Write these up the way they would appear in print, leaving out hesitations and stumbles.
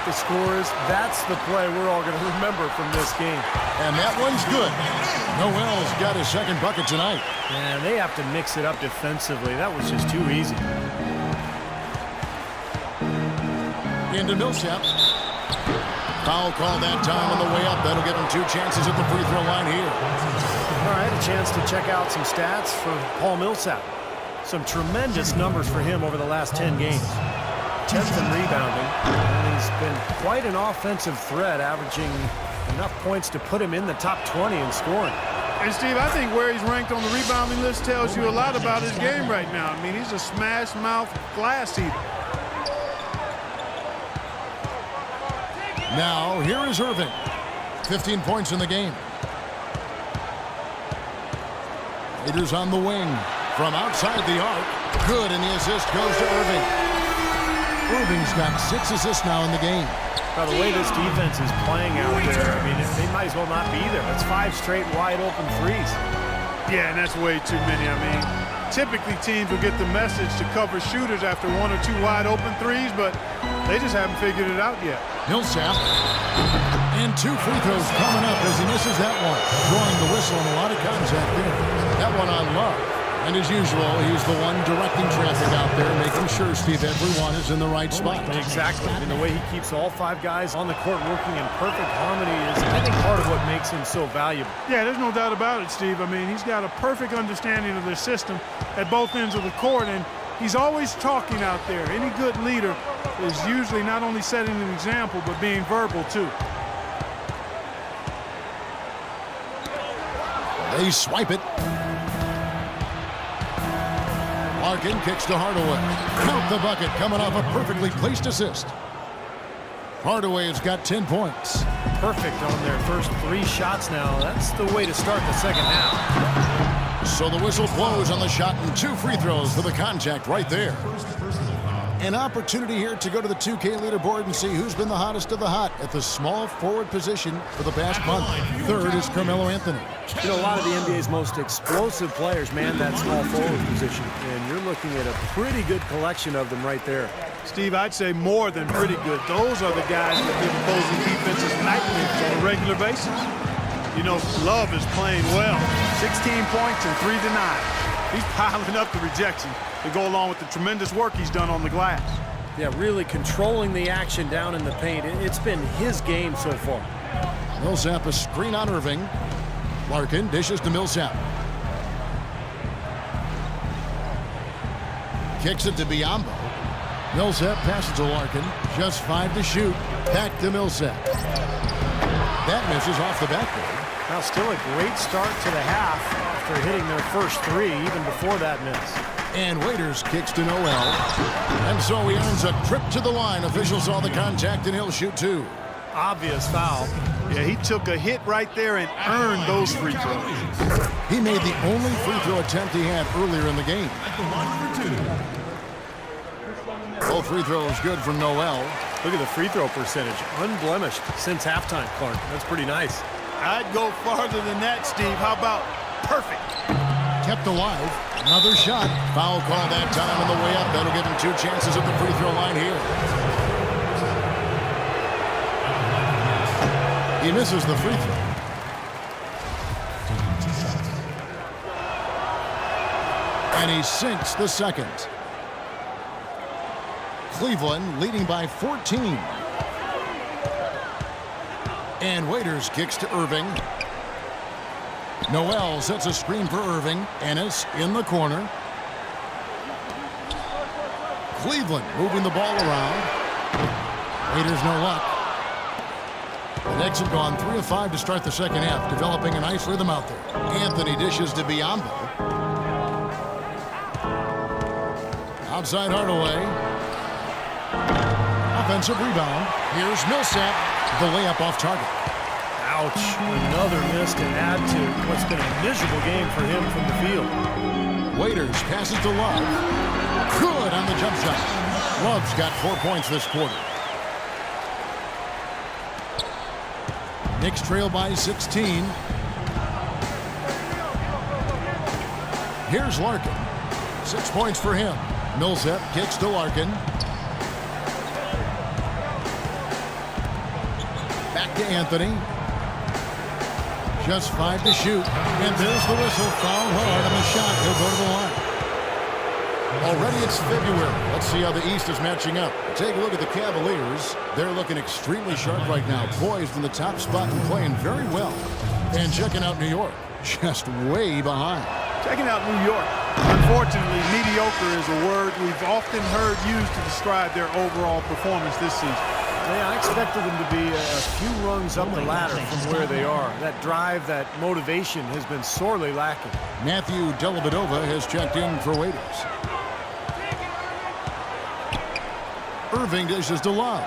the score is, that's the play we're all going to remember from this game. And that one's good. Noel's got his second bucket tonight. And they have to mix it up defensively. That was just too easy. Into Millsap. Foul call that time on the way up. That'll give him 2 chances at the free throw line here. All right, a chance to check out some stats for Paul Millsap. Some tremendous numbers for him over the last 10 games. 10th in rebounding, and he's been quite an offensive threat, averaging enough points to put him in the top 20 in scoring. And Steve, I think where he's ranked on the rebounding list tells you a lot about his game right now. I mean, he's a smash mouth glass eater. Now, here is Irving. 15 points in the game. Raiders on the wing. From outside the arc. Good, and the assist goes to Irving. Irving's got 6 assists now in the game. By the way this defense is playing out there, I mean, they might as well not be there. That's 5 straight wide open threes. Yeah, and that's way too many. I mean, typically teams will get the message to cover shooters after 1 or 2 wide open threes, but they just haven't figured it out yet. Millsap. And 2 free throws coming up as he misses that one. Drawing the whistle and a lot of contact there. That one on Love. And as usual, he's the one directing traffic out there, making sure, Steve, everyone is in the right spot. Exactly. And the way he keeps all 5 guys on the court working in perfect harmony is, I think, part of what makes him so valuable. Yeah, there's no doubt about it, Steve. I mean, he's got a perfect understanding of their system at both ends of the court, and he's always talking out there. Any good leader is usually not only setting an example, but being verbal, too. They swipe it. Larkin kicks to Hardaway. Count the bucket, coming off a perfectly placed assist. Hardaway has got 10 points. Perfect on their first 3 shots now. That's the way to start the second half. So the whistle blows on the shot and 2 free throws for the contact right there. An opportunity here to go to the 2K leaderboard and see who's been the hottest of the hot at the small forward position for the past month. Third is Carmelo Anthony. You know, a lot of the NBA's most explosive players man that small forward position, and you're looking at a pretty good collection of them right there. Steve, I'd say more than pretty good. Those are the guys that give opposing defenses nightmares on a regular basis. You know, Love is playing well. 16 points and 3 denied. He's piling up the rejection to go along with the tremendous work he's done on the glass. Yeah, really controlling the action down in the paint. It's been his game so far. Millsap a screen on Irving. Larkin dishes to Millsap. Kicks it to Biyombo. Millsap passes to Larkin. Just 5 to shoot. Back to Millsap. That misses off the backboard. Now still a great start to the half after hitting their first 3 even before that miss. And Waiters kicks to Noel. And so he earns a trip to the line. Officials saw the contact and he'll shoot 2. Obvious foul. Yeah, he took a hit right there and earned those free throws. He made the only free throw attempt he had earlier in the game. Both free throws good from Noel. Look at the free throw percentage. Unblemished since halftime, Clark. That's pretty nice. I'd go farther than that, Steve. How about perfect? Kept alive. Another shot. Foul call that time on the way up. That'll give him 2 chances at the free throw line here. He misses the free throw. And he sinks the second. Cleveland leading by 14. And Waiters kicks to Irving. Noel sets a screen for Irving. Ennis in the corner. Cleveland moving the ball around. Waiters no luck. The Knicks have gone 3 of 5 to start the second half, developing a nice rhythm out there. Anthony dishes to Biyombo. Outside Hardaway. Offensive rebound. Here's Millsap. The layup off target. Ouch. Another miss to add to what's been a miserable game for him from the field. Waiters passes to Love. Good on the jump shot. Love's got 4 points this quarter. Knicks trail by 16. Here's Larkin. 6 points for him. Millsap kicks to Larkin. Back to Anthony. Just 5 to shoot. And there's the whistle. Fouled hard on the shot. He'll go to the line. Already it's February. Let's see how the East is matching up. Take a look at the Cavaliers. They're looking extremely sharp right now. Poised in the top spot and playing very well. And checking out New York. Just way behind. Checking out New York. Unfortunately, mediocre is a word we've often heard used to describe their overall performance this season. Yeah, I expected them to be a few rungs up the ladder from where they are. That drive, that motivation has been sorely lacking. Matthew Dellavedova has checked in for waiters. Irving dishes to Love.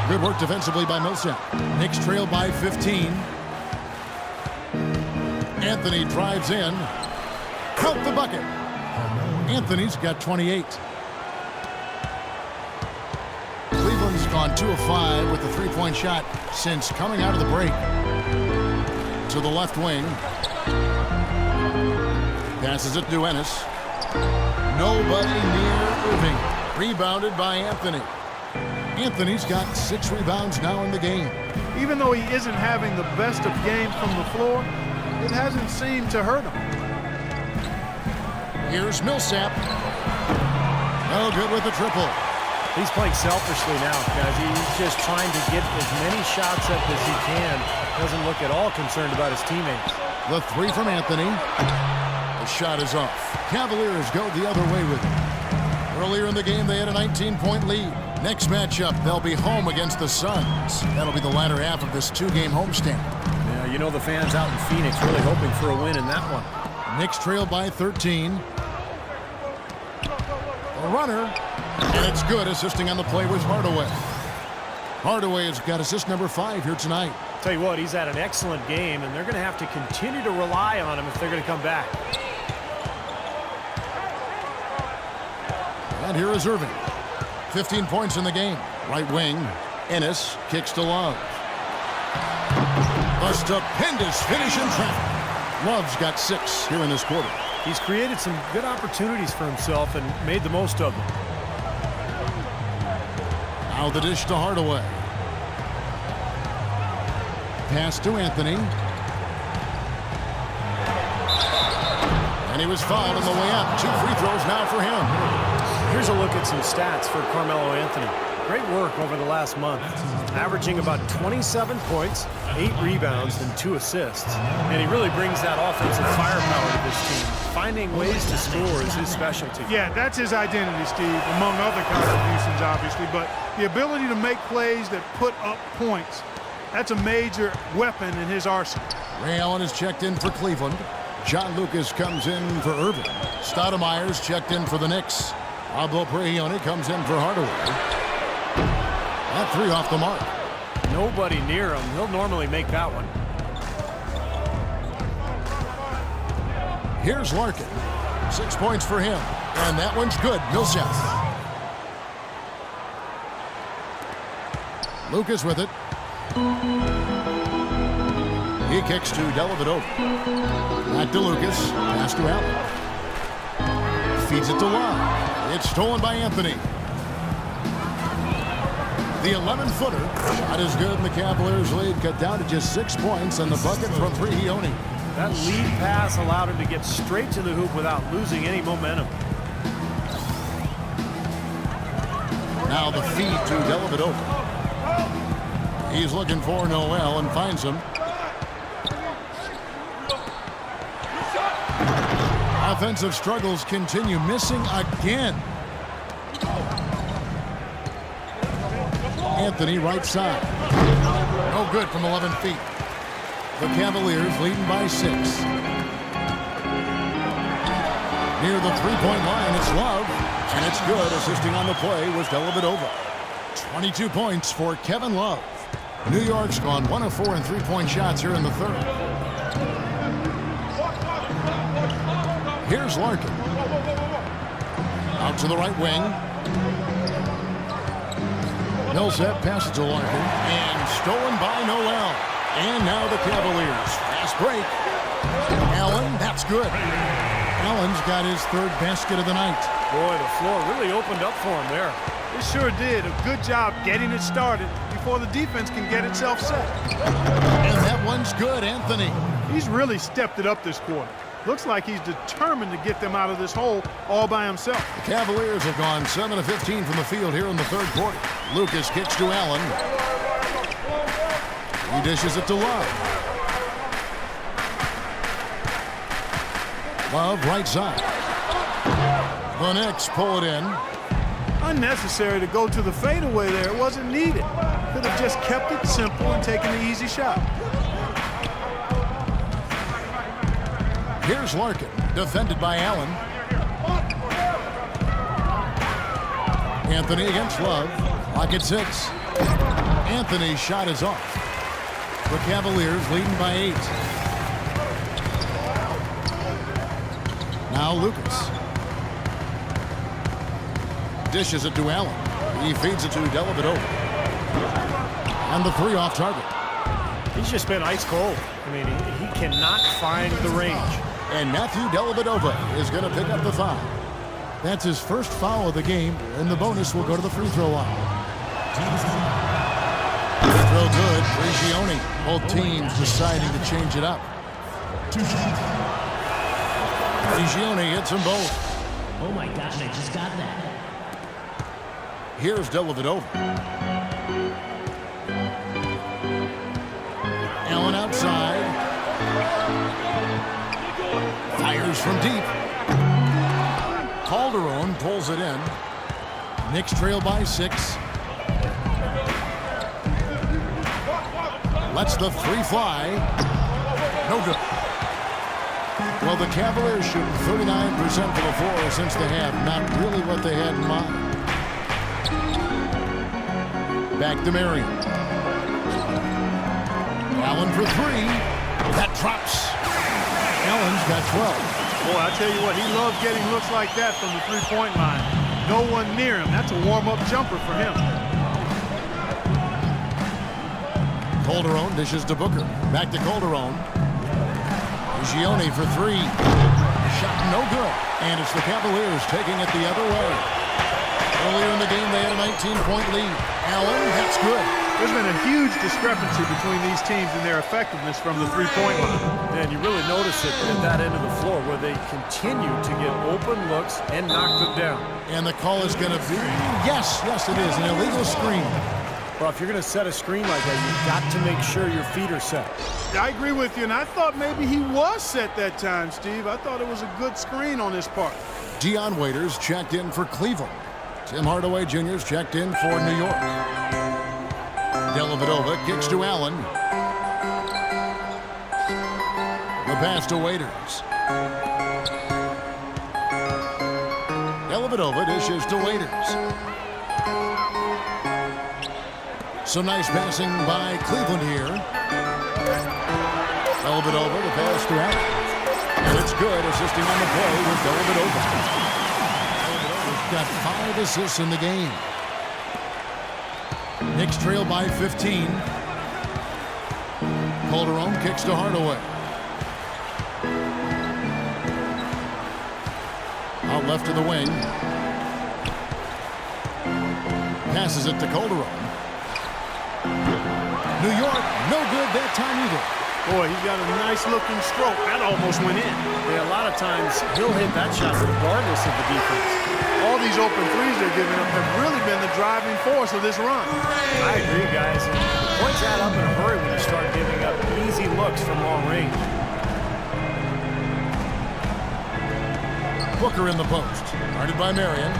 Good work defensively by Millsap. Knicks trail by 15. Anthony drives in. Count the bucket. Anthony's got 28. Cleveland's gone 2 of 5 with the three-point shot since coming out of the break. To the left wing. Passes it to Ennis. Nobody near Irving. Rebounded by Anthony. Anthony's got 6 rebounds now in the game. Even though he isn't having the best of games from the floor, it hasn't seemed to hurt him. Here's Millsap. No good with the triple. He's playing selfishly now, guys. He's just trying to get as many shots up as he can. Doesn't look at all concerned about his teammates. The 3 from Anthony. The shot is off. Cavaliers go the other way with it. Earlier in the game, they had a 19-point lead. Next matchup, they'll be home against the Suns. That'll be the latter half of this 2-game homestand. Yeah, you know the fans out in Phoenix really hoping for a win in that one. Knicks trail by 13. A runner, and it's good, assisting on the play with Hardaway. Hardaway has got assist number 5 here tonight. Tell you what, he's had an excellent game, and they're going to have to continue to rely on him if they're going to come back. And here is Irving. 15 points in the game. Right wing, Ennis kicks to Love. A stupendous finish in traffic. Love's got 6 here in this quarter. He's created some good opportunities for himself and made the most of them. Now the dish to Hardaway. Pass to Anthony. And he was fouled on the way up. 2 free throws now for him. Here's a look at some stats for Carmelo Anthony. Great work over the last month. Averaging about 27 points, 8 rebounds, and 2 assists. And he really brings that offensive firepower to this team. Finding ways to score is his specialty. Yeah, that's his identity, Steve, among other contributions, obviously. But the ability to make plays that put up points, that's a major weapon in his arsenal. Ray Allen is checked in for Cleveland. John Lucas comes in for Irving. Stoudemire's checked in for the Knicks. Pablo Prigioni comes in for Hardaway. That 3 off the mark. Nobody near him. He'll normally make that one. Here's Larkin. 6 points for him. And that one's good. Millsap. Lucas with it. He kicks to Dellavedova. Back to Lucas. Pass to Allen. Feeds it to Love. It's stolen by Anthony. The 11-footer shot is good, and the Cavaliers lead cut down to just 6 points on the bucket from Prigioni. That lead pass allowed him to get straight to the hoop without losing any momentum. Now the feed to Dellavedova. He's looking for Noel and finds him. Offensive struggles continue, missing again. Anthony right side. No good from 11 feet. The Cavaliers leading by 6. Near the three-point line, it's Love. And it's good. Assisting on the play was Dellavedova. 22 points for Kevin Love. New York's gone 1 of 4 in three-point shots here in the third. Here's Larkin. Out to the right wing. Millsap passes to Larkin. And stolen by Noel. And now the Cavaliers. Fast break. Allen, that's good. Allen's got his 3rd basket of the night. Boy, the floor really opened up for him there. It sure did. A good job getting it started before the defense can get itself set. And that one's good, Anthony. He's really stepped it up this quarter. Looks like he's determined to get them out of this hole all by himself. The Cavaliers have gone 7 of 15 from the field here in the third quarter. Lucas kicks to Allen. He dishes it to Love. Love right side. The Knicks pull it in. Unnecessary to go to the fadeaway there. It wasn't needed. Could have just kept it simple and taken the easy shot. Here's Larkin, defended by Allen. Anthony against Love. Clock at 6. Anthony's shot is off. The Cavaliers leading by 8. Now Lucas. Dishes it to Allen. He feeds it to Dellavedova. And the 3 off target. He's just been ice cold. I mean, he cannot find the range. And Matthew Dellavedova is going to pick up the foul. That's his first foul of the game, and the bonus will go to the free throw line. Free throw good. Prigioni. Both teams deciding to change it up. Prigioni hits them both. Oh my gosh, I just got that. Here's Dellavedova. Allen outside. Fires from deep. Calderon pulls it in. Knicks trail by 6. Lets the 3 fly. No good. Well, the Cavaliers shoot 39% for the floor since they have not really what they had in mind. Back to Marion. Allen for 3. That drops. Allen's got 12. Boy, I tell you what, he loves getting looks like that from the three-point line. No one near him. That's a warm-up jumper for him. Calderon dishes to Booker. Back to Calderon. Gioni for 3. Shot no good. And it's the Cavaliers taking it the other way. Earlier in the game, they had a 19-point lead. Allen, that's good. There's been a huge discrepancy between these teams and their effectiveness from the three-point line. And you really notice it at that end of the floor where they continue to get open looks and knock them down. And the call is going to be, yes, it is, an illegal screen. Well, if you're going to set a screen like that, you've got to make sure your feet are set. I agree with you, and I thought maybe he was set that time, Steve. I thought it was a good screen on his part. Dion Waiters checked in for Cleveland. Tim Hardaway Jr.'s checked in for New York. Dellavedova kicks to Allen. The pass to Waiters. Dellavedova dishes to Waiters. Some nice passing by Cleveland here. Dellavedova, the pass to Allen. And it's good, assisting on the play with Dellavedova. Dellavedova's got 5 assists in the game. Knicks trail by 15. Calderon kicks to Hardaway. Out left to the wing. Passes it to Calderon. New York, no good that time either. Boy, he's got a nice-looking stroke. That almost went in. Yeah, a lot of times he'll hit that shot regardless of the defense. All these open threes they're giving up have really been the driving force of this run. I agree, guys. And the points add up in a hurry when you start giving up easy looks from long range. Booker in the post. Guarded by Marion.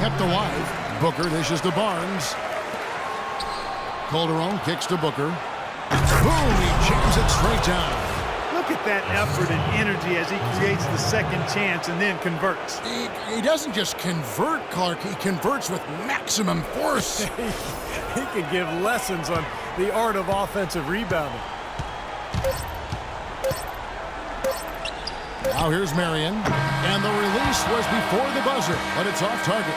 Kept alive. Booker dishes to Barnes. Calderon kicks to Booker. Boom! He jams it straight down. Look at that effort and energy as he creates the second chance and then converts. He doesn't just convert, Clark. He converts with maximum force. He could give lessons on the art of offensive rebounding. Now here's Marion. And the release was before the buzzer, but it's off target.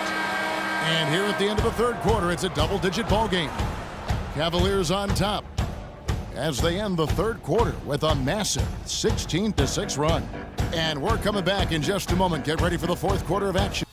And here at the end of the third quarter, it's a double-digit ball game. Cavaliers on top as they end the third quarter with a massive 16-6 run. And we're coming back in just a moment. Get ready for the fourth quarter of action.